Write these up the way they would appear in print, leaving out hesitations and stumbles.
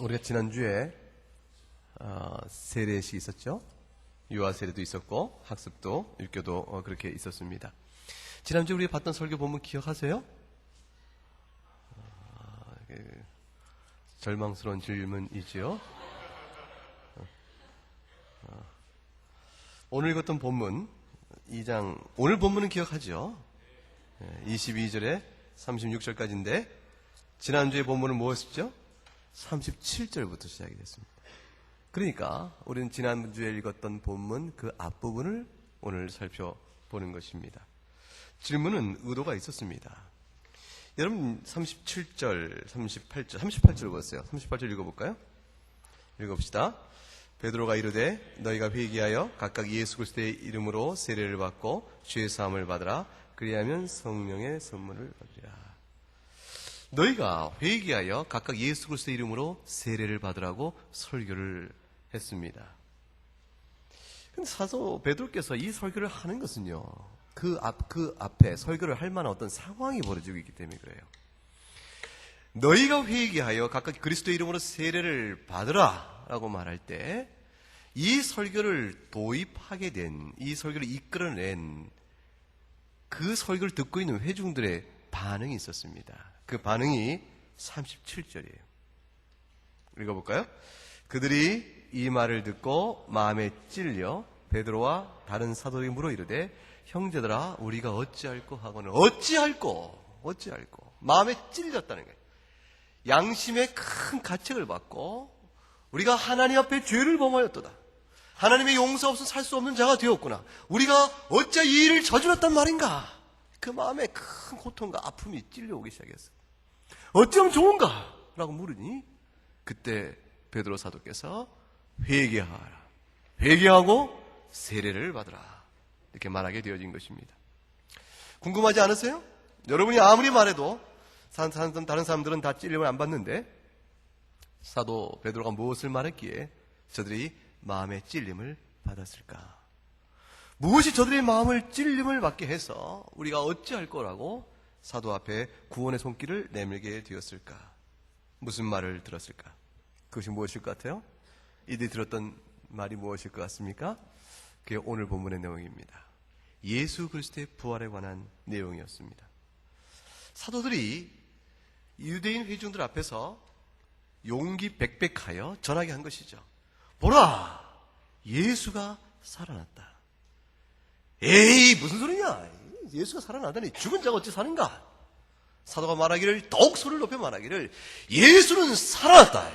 우리가 지난주에 세례식 있었죠? 유아 세례도 있었고 학습도 율교도 그렇게 있었습니다. 지난주에 우리가 봤던 설교 본문 기억하세요? 절망스러운 질문이지요. 오늘 읽었던 본문 2장, 오늘 본문은 기억하죠? 22절에 36절까지인데 지난주에 본문은 무엇이죠? 37절부터 시작이 됐습니다. 그러니까 우리는 지난주에 읽었던 본문 그 앞부분을 오늘 살펴보는 것입니다. 질문은 의도가 있었습니다. 여러분 37절, 38절 보세요. 38절 읽어볼까요? 읽어봅시다. 베드로가 이르되 너희가 회개하여 각각 예수 그리스도의 이름으로 세례를 받고 죄 사함을 받으라. 그리하면 성령의 선물을 받으리라. 너희가 회개하여 각각 예수 그리스도의 이름으로 세례를 받으라고 설교를 했습니다. 근데 사도 베드로께서 이 설교를 하는 것은요, 그 앞에 설교를 할 만한 어떤 상황이 벌어지고 있기 때문에 그래요. 너희가 회개하여 각각 그리스도의 이름으로 세례를 받으라 라고 말할 때 이 설교를 도입하게 된, 이 설교를 이끌어낸 그 설교를 듣고 있는 회중들의 반응이 있었습니다. 그 반응이 37절이에요. 읽어볼까요? 그들이 이 말을 듣고 마음에 찔려 베드로와 다른 사도에게 물어 이르되 형제들아 우리가 어찌할꼬 하고는 어찌할꼬 마음에 찔렸다는 거예요. 양심의 큰 가책을 받고 우리가 하나님 앞에 죄를 범하였도다. 하나님의 용서 없으면 살 수 없는 자가 되었구나. 우리가 어찌 이 일을 저질렀단 말인가. 그 마음에 큰 고통과 아픔이 찔려오기 시작했어요. 어찌하면 좋은가? 라고 물으니 그때 베드로 사도께서 회개하라. 회개하고 세례를 받으라. 이렇게 말하게 되어진 것입니다. 궁금하지 않으세요? 여러분이 아무리 말해도 다른 사람들은 다 찔림을 안 받는데 사도 베드로가 무엇을 말했기에 저들이 마음의 찔림을 받았을까? 무엇이 저들의 마음을 찔림을 받게 해서 우리가 어찌할 거라고 사도 앞에 구원의 손길을 내밀게 되었을까? 무슨 말을 들었을까? 그것이 무엇일 것 같아요? 이들이 들었던 말이 무엇일 것 같습니까? 그게 오늘 본문의 내용입니다. 예수 그리스도의 부활에 관한 내용이었습니다. 사도들이 유대인 회중들 앞에서 용기 백백하여 전하게 한 것이죠. 보라! 예수가 살아났다. 에이 무슨 소리냐? 예수가 살아나다니 죽은 자가 어찌 사는가? 사도가 말하기를 더욱 소리를 높여 말하기를 예수는 살아났다.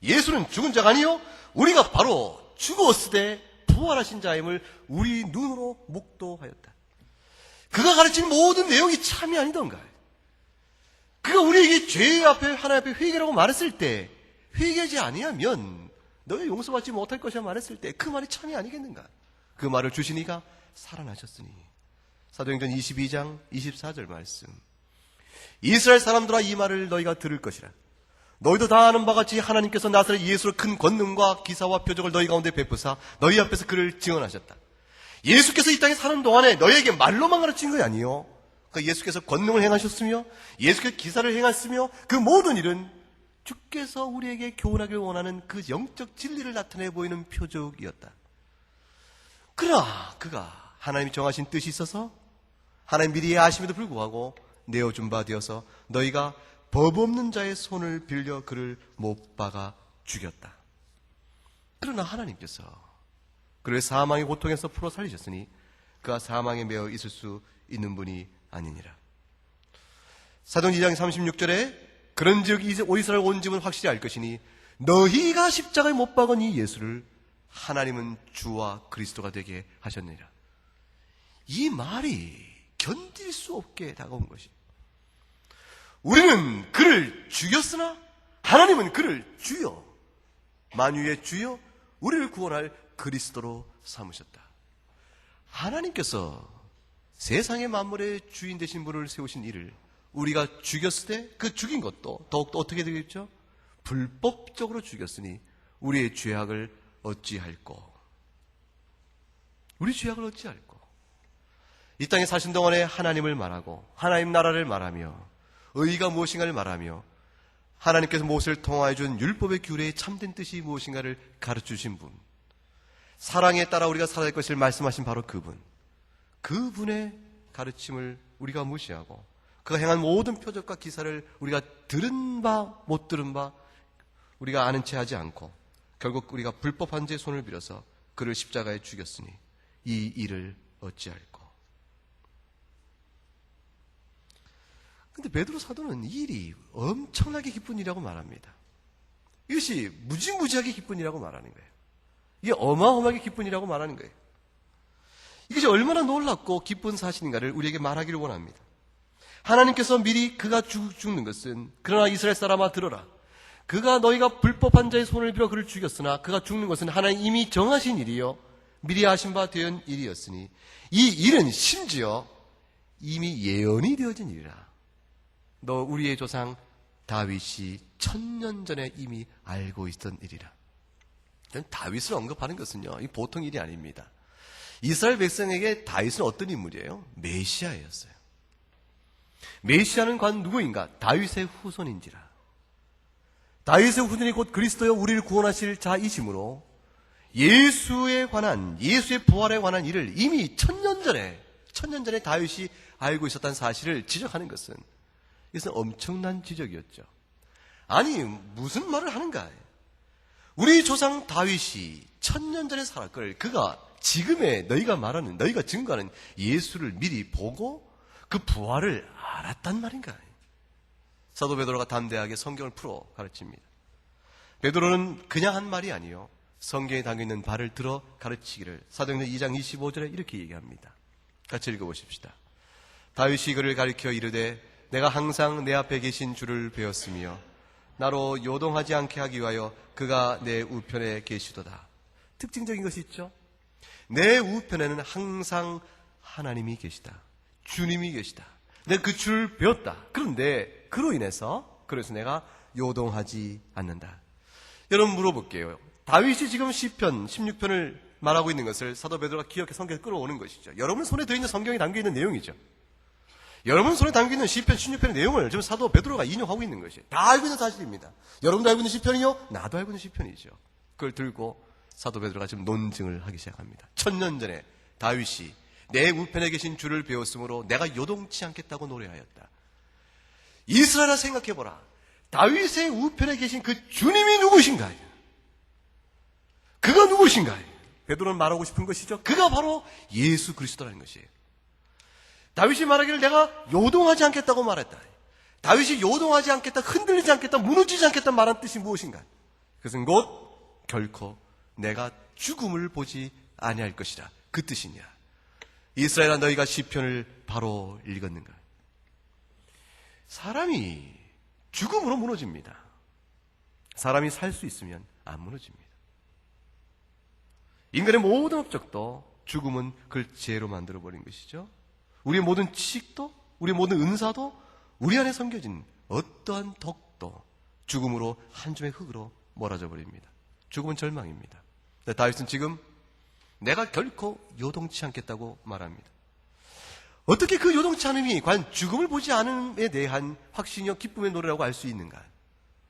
예수는 죽은 자가 아니요 우리가 바로 죽었으되 부활하신 자임을 우리 눈으로 목도하였다. 그가 가르친 모든 내용이 참이 아니던가. 그가 우리에게 죄 앞에 하나님 앞에 회개라고 말했을 때 회개하지 아니하면 너희 용서받지 못할 것이라 말했을 때 그 말이 참이 아니겠는가. 그 말을 주시니가 살아나셨으니. 사도행전 22장 24절 말씀. 이스라엘 사람들아 이 말을 너희가 들을 것이라. 너희도 다 아는 바같이 하나님께서 나사렛 예수로 큰 권능과 기사와 표적을 너희 가운데 베푸사 너희 앞에서 그를 증언하셨다. 예수께서 이 땅에 사는 동안에 너희에게 말로만 가르친 것이 아니요 그 예수께서 권능을 행하셨으며 예수께서 기사를 행했으며 그 모든 일은 주께서 우리에게 교훈하길 원하는 그 영적 진리를 나타내 보이는 표적이었다. 그러나 그가 하나님이 정하신 뜻이 있어서 하나님 미리 아심에도 불구하고 내어준 바 되어서 너희가 법 없는 자의 손을 빌려 그를 못 박아 죽였다. 그러나 하나님께서 그를 사망의 고통에서 풀어 살리셨으니 그가 사망에 매어 있을 수 있는 분이 아니니라. 사도행전 2장 36절에 그런즉 이스라엘 온 집은 확실히 알 것이니 너희가 십자가에 못 박은 이 예수를 하나님은 주와 그리스도가 되게 하셨느니라. 이 말이 견딜 수 없게 다가온 것이. 우리는 그를 죽였으나 하나님은 그를 주여, 만유의 주여, 우리를 구원할 그리스도로 삼으셨다. 하나님께서 세상의 만물의 주인 되신 분을 세우신 이를 우리가 죽였을 때 그 죽인 것도 더욱더 어떻게 되겠죠? 불법적으로 죽였으니 우리의 죄악을 어찌할꼬? 우리 죄악을 어찌할꼬? 이 땅에 사신 동안에 하나님을 말하고 하나님 나라를 말하며 의가 무엇인가를 말하며 하나님께서 모세를 통하여 준 율법의 규례의 참된 뜻이 무엇인가를 가르쳐주신 분, 사랑에 따라 우리가 살아야 할 것을 말씀하신 바로 그분의 가르침을 우리가 무시하고 그가 행한 모든 표적과 기사를 우리가 들은 바 못 들은 바 우리가 아는 채 하지 않고 결국 우리가 불법한 죄에 손을 빌어서 그를 십자가에 죽였으니 이 일을 어찌할꼬. 근데 베드로 사도는 이 일이 엄청나게 기쁜 일이라고 말합니다. 이것이 무지무지하게 기쁜 일이라고 말하는 거예요. 이게 어마어마하게 기쁜 일이라고 말하는 거예요. 이것이 얼마나 놀랍고 기쁜 사실인가를 우리에게 말하기를 원합니다. 하나님께서 미리 그가 죽는 것은, 그러나 이스라엘 사람아 들어라, 그가 너희가 불법한 자의 손을 빌어 그를 죽였으나 그가 죽는 것은 하나님 이미 정하신 일이요 미리 하신 바 된 일이었으니 이 일은 심지어 이미 예언이 되어진 일이라. 너 우리의 조상 다윗이 1000년 전에 이미 알고 있던 일이라. 다윗을 언급하는 것은요, 이 보통 일이 아닙니다. 이스라엘 백성에게 다윗은 어떤 인물이에요? 메시아였어요. 메시아는 과연 누구인가? 다윗의 후손인지라. 다윗의 후손이 곧 그리스도여 우리를 구원하실 자이시므로 예수에 관한, 예수의 부활에 관한 일을 이미 1000년 전에 다윗이 알고 있었다는 사실을 지적하는 것은, 이것은 엄청난 지적이었죠. 아니, 무슨 말을 하는가? 우리 조상 다윗이 1000년 전에 살았걸, 그가 지금의 너희가 말하는, 너희가 증거하는 예수를 미리 보고 그 부활을 알았단 말인가? 사도 베드로가 담대하게 성경을 풀어 가르칩니다. 베드로는 그냥 한 말이 아니요, 성경에 담겨있는 바를 들어 가르치기를 사도행전 2장 25절에 이렇게 얘기합니다. 같이 읽어보십시다. 다윗이 그를 가리켜 이르되 내가 항상 내 앞에 계신 주를 배웠으며 나로 요동하지 않게 하기 위하여 그가 내 우편에 계시도다. 특징적인 것이 있죠. 내 우편에는 항상 하나님이 계시다. 주님이 계시다. 내가 그 주를 배웠다. 그런데 그래서 내가 요동하지 않는다. 여러분 물어볼게요. 다윗이 지금 시편 16편을 말하고 있는 것을 사도 베드로가 기억해 성경에 끌어오는 것이죠. 여러분 손에 들어있는 성경에 담겨있는 내용이죠. 여러분 손에 담겨있는 시편 16편의 내용을 지금 사도 베드로가 인용하고 있는 것이에요. 다 알고 있는 사실입니다. 여러분도 알고 있는 시편이요, 나도 알고 있는 시편이죠. 그걸 들고 사도 베드로가 지금 논증을 하기 시작합니다. 1000년 전에 다윗이 내 우편에 계신 주를 배웠으므로 내가 요동치 않겠다고 노래하였다. 이스라엘아 생각해보라. 다윗의 우편에 계신 그 주님이 누구신가요? 그가 누구신가요? 베드로는 말하고 싶은 것이죠. 그가 바로 예수 그리스도라는 것이에요. 다윗이 말하기를 내가 요동하지 않겠다고 말했다. 다윗이 요동하지 않겠다, 흔들리지 않겠다, 무너지지 않겠다 말한 뜻이 무엇인가? 그것은 곧 결코 내가 죽음을 보지 아니할 것이라, 그 뜻이냐. 이스라엘아 너희가 시편을 바로 읽었는가? 사람이 죽음으로 무너집니다. 사람이 살 수 있으면 안 무너집니다. 인간의 모든 업적도 죽음은 그걸 죄로 만들어버린 것이죠. 우리의 모든 지식도, 우리의 모든 은사도, 우리 안에 섬겨진 어떠한 덕도 죽음으로 한 줌의 흙으로 몰아져 버립니다. 죽음은 절망입니다. 다윗은 지금 내가 결코 요동치 않겠다고 말합니다. 어떻게 그 요동치 않음이 과연 죽음을 보지 않음에 대한 확신이요 기쁨의 노래라고 알 수 있는가?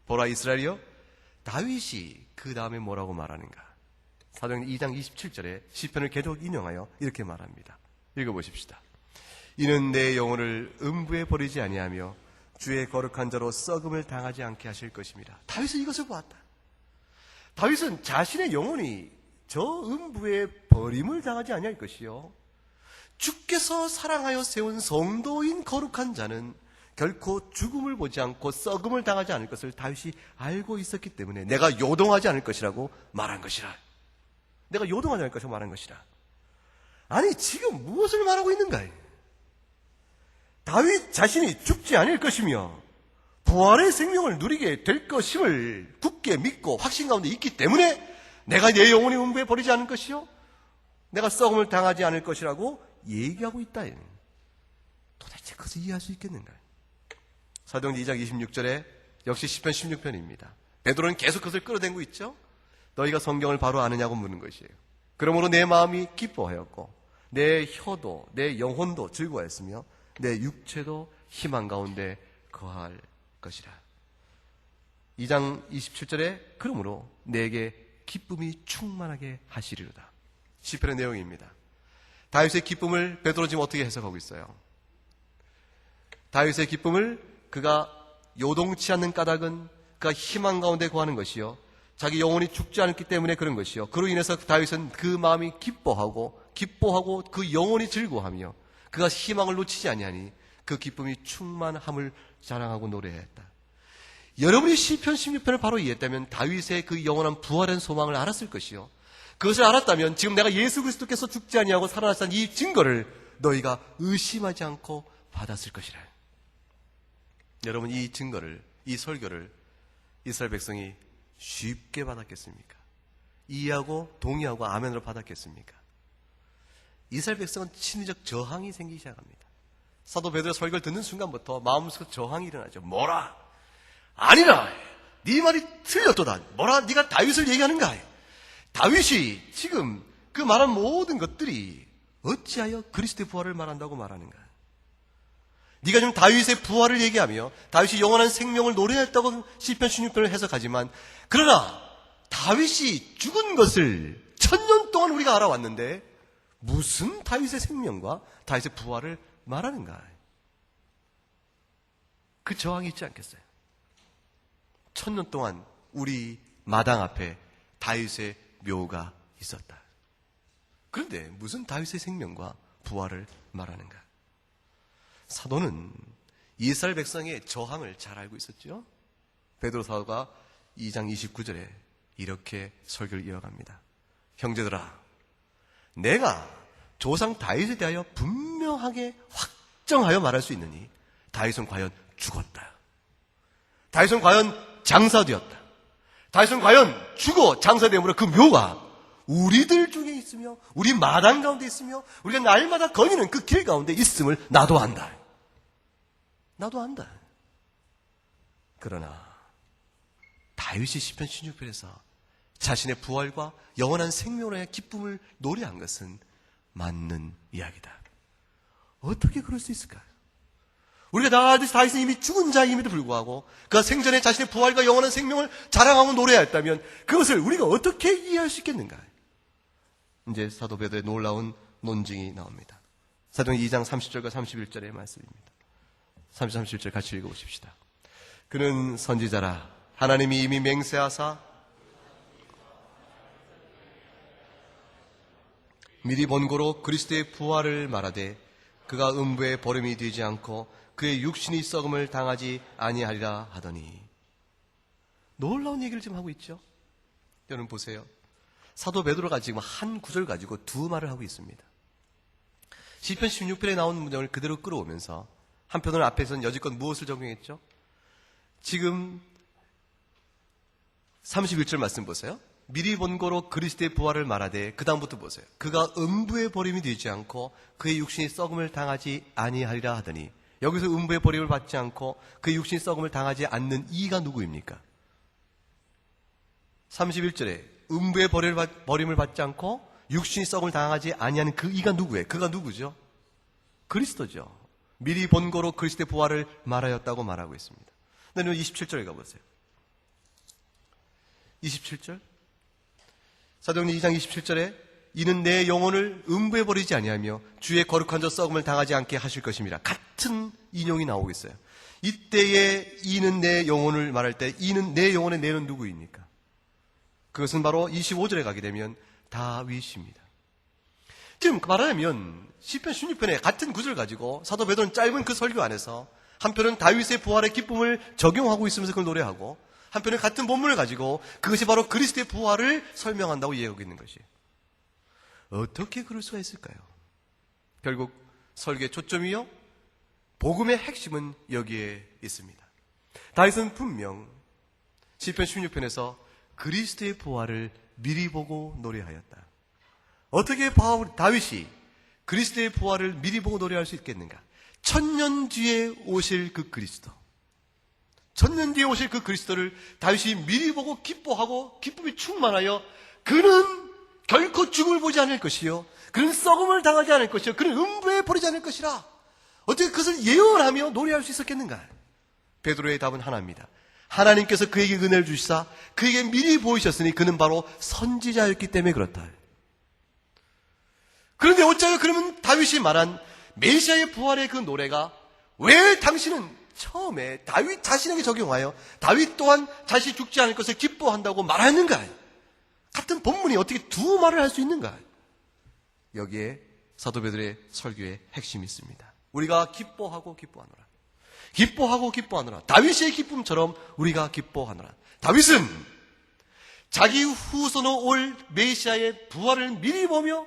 보라 이스라엘이여, 다윗이 그 다음에 뭐라고 말하는가? 사도행전 2장 27절에 시편을 계속 인용하여 이렇게 말합니다. 읽어보십시다. 이는 내 영혼을 음부에 버리지 아니하며 주의 거룩한 자로 썩음을 당하지 않게 하실 것입니다. 다윗은 이것을 보았다. 다윗은 자신의 영혼이 저 음부에 버림을 당하지 아니할 것이요, 주께서 사랑하여 세운 성도인 거룩한 자는 결코 죽음을 보지 않고 썩음을 당하지 않을 것을 다윗이 알고 있었기 때문에 내가 요동하지 않을 것이라고 말한 것이라. 내가 요동하지 않을 것이라고 말한 것이라. 아니, 지금 무엇을 말하고 있는가? 다윗 자신이 죽지 않을 것이며 부활의 생명을 누리게 될 것임을 굳게 믿고 확신 가운데 있기 때문에 내가 내 영혼이 음부에 버리지 않을 것이요, 내가 썩음을 당하지 않을 것이라고 얘기하고 있다. 도대체 그것을 이해할 수 있겠는가? 사도행전 2장 26절에 역시 시편 16편입니다. 베드로는 계속 그것을 끌어댄고 있죠. 너희가 성경을 바로 아느냐고 묻는 것이에요. 그러므로 내 마음이 기뻐하였고 내 혀도 내 영혼도 즐거워했으며 내 육체도 희망 가운데 거할 것이라. 2장 27절에 그러므로 내게 기쁨이 충만하게 하시리로다. 시편의 내용입니다. 다윗의 기쁨을 베드로 지금 어떻게 해석하고 있어요? 다윗의 기쁨을 그가 요동치 않는 까닭은 그가 희망 가운데 거하는 것이요, 자기 영혼이 죽지 않았기 때문에 그런 것이요, 그로 인해서 다윗은 그 마음이 기뻐하고 그 영혼이 즐거워하며 그가 희망을 놓치지 아니하니 그 기쁨이 충만함을 자랑하고 노래했다. 여러분이 시편 16편을 바로 이해했다면 다윗의 그 영원한 부활한 소망을 알았을 것이요, 그것을 알았다면 지금 내가 예수 그리스도께서 죽지 아니하고 살아나신 이 증거를 너희가 의심하지 않고 받았을 것이라. 여러분, 이 증거를, 이 설교를 이스라엘 백성이 쉽게 받았겠습니까? 이해하고 동의하고 아멘으로 받았겠습니까? 이스라엘 백성은 심리적 저항이 생기기 시작합니다. 사도 베드로의 설교를 듣는 순간부터 마음속에 저항이 일어나죠. 뭐라? 아니라 네 말이 틀렸도다. 뭐라? 네가 다윗을 얘기하는가? 다윗이 지금 그 말한 모든 것들이 어찌하여 그리스도의 부활을 말한다고 말하는가? 네가 지금 다윗의 부활을 얘기하며 다윗이 영원한 생명을 노래했다고 시편 16편을 해석하지만, 그러나 다윗이 죽은 것을 1000년 동안 우리가 알아왔는데 무슨 다윗의 생명과 다윗의 부활을 말하는가? 그 저항이 있지 않겠어요? 1000년 동안 우리 마당 앞에 다윗의 묘가 있었다. 그런데 무슨 다윗의 생명과 부활을 말하는가? 사도는 이스라엘 백성의 저항을 잘 알고 있었죠. 베드로 사도가 2장 29절에 이렇게 설교를 이어갑니다. 형제들아, 내가 조상 다윗에 대하여 분명하게 확정하여 말할 수 있느니 다윗은 과연 죽었다. 다윗은 과연 장사되었다. 다윗은 과연 죽어 장사됨으로 그 묘가 우리들 중에 있으며 우리 마당 가운데 있으며 우리가 날마다 거니는 그 길 가운데 있음을 나도 안다. 나도 안다. 그러나 다윗이 시편 16편에서 자신의 부활과 영원한 생명의 기쁨을 노래한 것은 맞는 이야기다. 어떻게 그럴 수 있을까요? 우리가 다윗은 이미 죽은 자임에도 불구하고 그가 생전에 자신의 부활과 영원한 생명을 자랑하고 노래하였다면 그것을 우리가 어떻게 이해할 수 있겠는가? 이제 사도 베드로의 놀라운 논증이 나옵니다. 사도행 2장 30절과 31절의 말씀입니다. 31절 같이 읽어보십시다. 그는 선지자라 하나님이 이미 맹세하사 미리 본고로 그리스도의 부활을 말하되 그가 음부의 버림이 되지 않고 그의 육신이 썩음을 당하지 아니하리라 하더니. 놀라운 얘기를 지금 하고 있죠. 여러분 보세요. 사도 베드로가 지금 한 구절 가지고 두 말을 하고 있습니다. 시편 16편에 나온 문장을 그대로 끌어오면서 한편으로는 앞에서는 여지껏 무엇을 적용했죠? 지금 31절 말씀 보세요. 미리 본고로 그리스도의 부활을 말하되 그 다음부터 보세요. 그가 음부의 버림이 되지 않고 그의 육신이 썩음을 당하지 아니하리라 하더니, 여기서 음부의 버림을 받지 않고 그의 육신이 썩음을 당하지 않는 이가 누구입니까? 31절에 음부의 버림을 받지 않고 육신이 썩음을 당하지 아니하는 그 이가 누구예요? 그가 누구죠? 그리스도죠. 미리 본고로 그리스도의 부활을 말하였다고 말하고 있습니다. 근데 27절에 가보세요. 27절 사도행전 2장 27절에 이는 내 영혼을 음부에 버리지 아니하며 주의 거룩한 자 썩음을 당하지 않게 하실 것입니다. 같은 인용이 나오고 있어요. 이때에 이는 내 영혼을 말할 때 이는 내 영혼의 내는 누구입니까? 그것은 바로 25절에 가게 되면 다윗입니다. 지금 말하자면 시편 16편에 같은 구절 가지고 사도 베드로는 짧은 그 설교 안에서 한편은 다윗의 부활의 기쁨을 적용하고 있으면서 그걸 노래하고, 한편은 같은 본문을 가지고 그것이 바로 그리스도의 부활을 설명한다고 이해하고 있는 것이에요. 어떻게 그럴 수가 있을까요? 결국 설교의 초점이요, 복음의 핵심은 여기에 있습니다. 다윗은 분명 시편 16편에서 그리스도의 부활을 미리 보고 노래하였다. 어떻게 다윗이 그리스도의 부활을 미리 보고 노래할 수 있겠는가? 1000년 뒤에 오실 그 그리스도, 1000년 뒤에 오실 그 그리스도를 다윗이 미리 보고 기뻐하고 기쁨이 충만하여 그는 결코 죽음을 보지 않을 것이요, 그는 썩음을 당하지 않을 것이요, 그는 음부에 버리지 않을 것이라. 어떻게 그것을 예언하며 노래할 수 있었겠는가? 베드로의 답은 하나입니다. 하나님께서 그에게 은혜를 주시사 그에게 미리 보이셨으니 그는 바로 선지자였기 때문에 그렇다. 그런데 어쩌면 그러면 다윗이 말한 메시아의 부활의 그 노래가 왜 당신은 처음에 다윗 자신에게 적용하여 다윗 또한 자신이 죽지 않을 것을 기뻐한다고 말하는가? 같은 본문이 어떻게 두 말을 할 수 있는가? 여기에 사도 베드로의 설교의 핵심이 있습니다. 우리가 기뻐하고 기뻐하노라. 기뻐하고 기뻐하노라. 다윗의 기쁨처럼 우리가 기뻐하노라. 다윗은 자기 후손으로 올 메시아의 부활을 미리 보며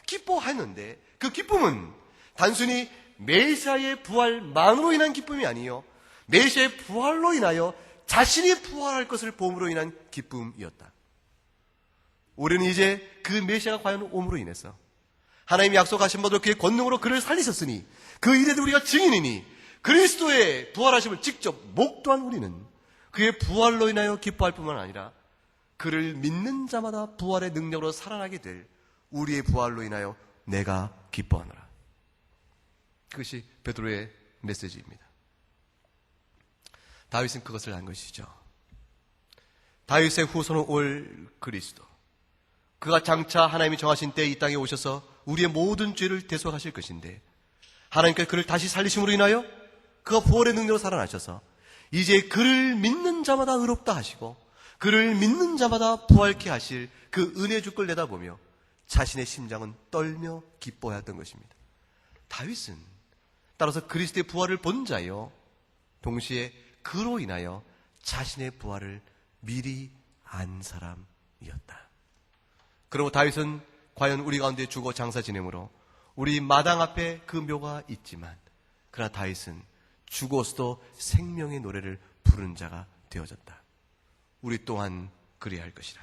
기뻐했는데 그 기쁨은 단순히 메시아의 부활만으로 인한 기쁨이 아니요 메시아의 부활로 인하여 자신이 부활할 것을 봄으로 인한 기쁨이었다. 우리는 이제 그 메시아가 과연 옴으로 인해서 하나님이 약속하신 바대로 그의 권능으로 그를 살리셨으니 그 일에도 우리가 증인이니 그리스도의 부활하심을 직접 목도한 우리는 그의 부활로 인하여 기뻐할 뿐만 아니라 그를 믿는 자마다 부활의 능력으로 살아나게 될 우리의 부활로 인하여 내가 기뻐하노라. 그것이 베드로의 메시지입니다. 다윗은 그것을 안 것이죠. 다윗의 후손은 올 그리스도. 그가 장차 하나님이 정하신 때에 이 땅에 오셔서 우리의 모든 죄를 대속하실 것인데 하나님께서 그를 다시 살리심으로 인하여 그가 부활의 능력으로 살아나셔서 이제 그를 믿는 자마다 의롭다 하시고 그를 믿는 자마다 부활케 하실 그 은혜 주권을 내다보며 자신의 심장은 떨며 기뻐하였던 것입니다. 다윗은 따라서 그리스도의 부활을 본 자요 동시에 그로 인하여 자신의 부활을 미리 안 사람이었다. 그리고 다윗은 과연 우리 가운데 죽어 장사 지내므로 우리 마당 앞에 그 묘가 있지만 그러나 다윗은 죽어서도 생명의 노래를 부르는 자가 되어졌다. 우리 또한 그래야 할 것이라.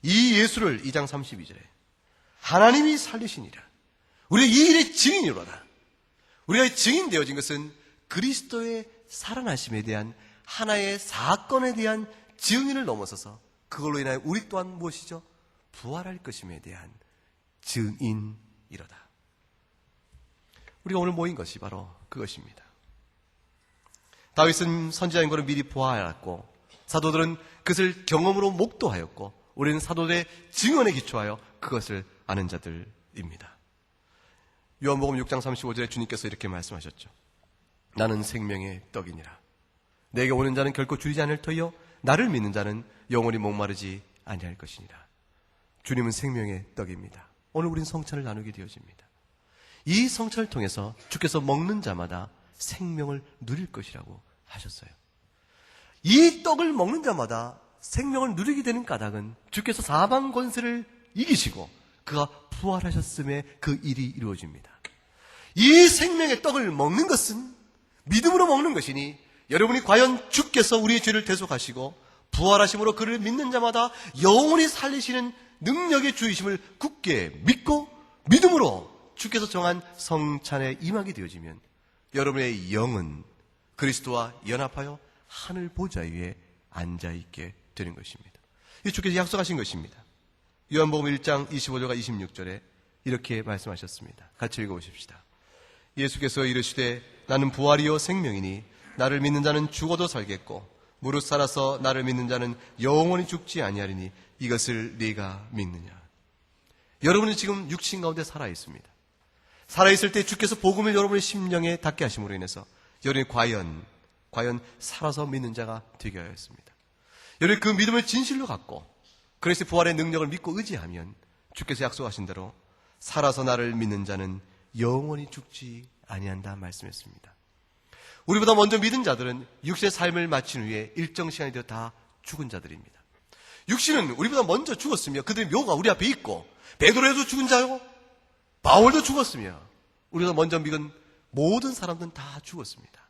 이 예수를 2장 32절에 하나님이 살리시니라. 우리가 이 일의 증인이로다. 우리가 증인되어진 것은 그리스도의 살아나심에 대한 하나의 사건에 대한 증인을 넘어서서 그걸로 인하여 우리 또한 무엇이죠? 부활할 것임에 대한 증인이로다. 우리가 오늘 모인 것이 바로 그것입니다. 다윗은 선지자인 것을 미리 보아하였고 사도들은 그것을 경험으로 목도하였고 우리는 사도들의 증언에 기초하여 그것을 아는 자들입니다. 요한복음 6장 35절에 주님께서 이렇게 말씀하셨죠. 나는 생명의 떡이니라. 내게 오는 자는 결코 줄이지 않을 터이요 나를 믿는 자는 영원히 목마르지 아니할 것이니라. 주님은 생명의 떡입니다. 오늘 우린 성찬을 나누게 되어집니다. 이 성찬을 통해서 주께서 먹는 자마다 생명을 누릴 것이라고 하셨어요. 이 떡을 먹는 자마다 생명을 누리게 되는 까닭은 주께서 사망 권세를 이기시고 그가 부활하셨음에 그 일이 이루어집니다. 이 생명의 떡을 먹는 것은 믿음으로 먹는 것이니 여러분이 과연 주께서 우리의 죄를 대속하시고 부활하심으로 그를 믿는 자마다 영원히 살리시는 능력의 주이심을 굳게 믿고 믿음으로 주께서 정한 성찬에 임하게 되어지면 여러분의 영은 그리스도와 연합하여 하늘 보좌 위에 앉아있게 되는 것입니다. 이 주께서 약속하신 것입니다. 요한복음 1장 25절과 26절에 이렇게 말씀하셨습니다. 같이 읽어보십시다. 예수께서 이르시되 나는 부활이요 생명이니 나를 믿는 자는 죽어도 살겠고 무릇 살아서 나를 믿는 자는 영원히 죽지 아니하리니 이것을 네가 믿느냐. 여러분은 지금 육신 가운데 살아있습니다. 살아있을 때 주께서 복음을 여러분의 심령에 닿게 하심으로 인해서 여러분이 과연 살아서 믿는 자가 되게 하였습니다. 여러분이 그 믿음을 진실로 갖고 그리스도의 부활의 능력을 믿고 의지하면 주께서 약속하신 대로 살아서 나를 믿는 자는 영원히 죽지 아니한다 말씀했습니다. 우리보다 먼저 믿은 자들은 육신의 삶을 마친 후에 일정 시간이 되어 다 죽은 자들입니다. 육신은 우리보다 먼저 죽었으며 그들의 묘가 우리 앞에 있고 베드로에도 죽은 자요 바울도 죽었으며 우리보다 먼저 믿은 모든 사람들은 다 죽었습니다.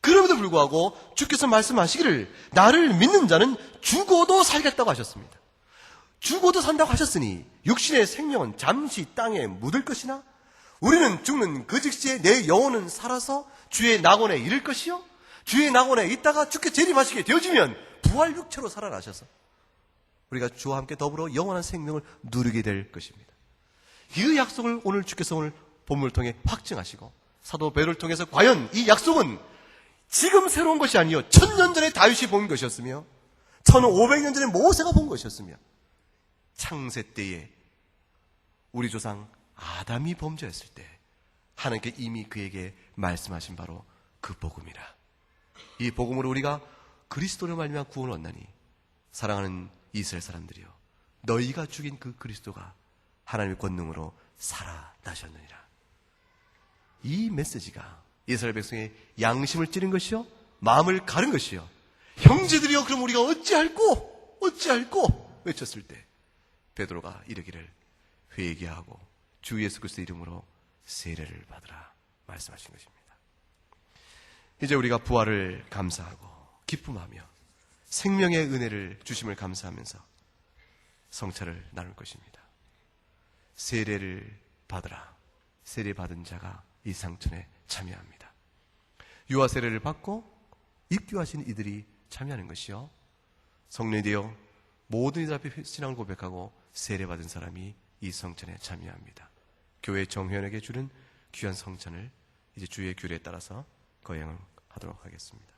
그럼에도 불구하고 주께서 말씀하시기를 나를 믿는 자는 죽어도 살겠다고 하셨습니다. 죽어도 산다고 하셨으니 육신의 생명은 잠시 땅에 묻을 것이나 우리는 죽는 그 즉시에 내 영혼은 살아서 주의 낙원에 이를 것이요 주의 낙원에 있다가 주께 재림하시게 되어지면 부활 육체로 살아나셔서 우리가 주와 함께 더불어 영원한 생명을 누리게 될 것입니다. 이 약속을 오늘 주께서 오늘 본문을 통해 확증하시고 사도 베드로를 통해서 과연 이 약속은 지금 새로운 것이 아니요 1000년 전에 다윗이 본 것이었으며 1500년 전에 모세가 본 것이었으며 창세 때에 우리 조상 아담이 범죄했을 때 하나님께 이미 그에게 말씀하신 바로 그 복음이라. 이 복음으로 우리가 그리스도를 말미암아 구원을 얻나니 사랑하는 이스라엘 사람들이여 너희가 죽인 그 그리스도가 하나님의 권능으로 살아나셨느니라. 이 메시지가 이스라엘 백성의 양심을 찌른 것이요 마음을 가른 것이요 형제들이여 그럼 우리가 어찌할꼬 외쳤을 때 베드로가 이르기를 회개하고 주 예수 그리스도 이름으로 세례를 받으라 말씀하신 것입니다. 이제 우리가 부활을 감사하고 기쁨하며 생명의 은혜를 주심을 감사하면서 성찬을 나눌 것입니다. 세례를 받으라. 세례 받은 자가 이 상천에 참여합니다. 유아 세례를 받고 입교하신 이들이 참여하는 것이요 성령이 되어 모든 이들 앞에 신앙을 고백하고 세례 받은 사람이 이 성찬에 참여합니다. 교회 정회원에게 주는 귀한 성찬을 이제 주의 규례에 따라서 거행하도록 하겠습니다.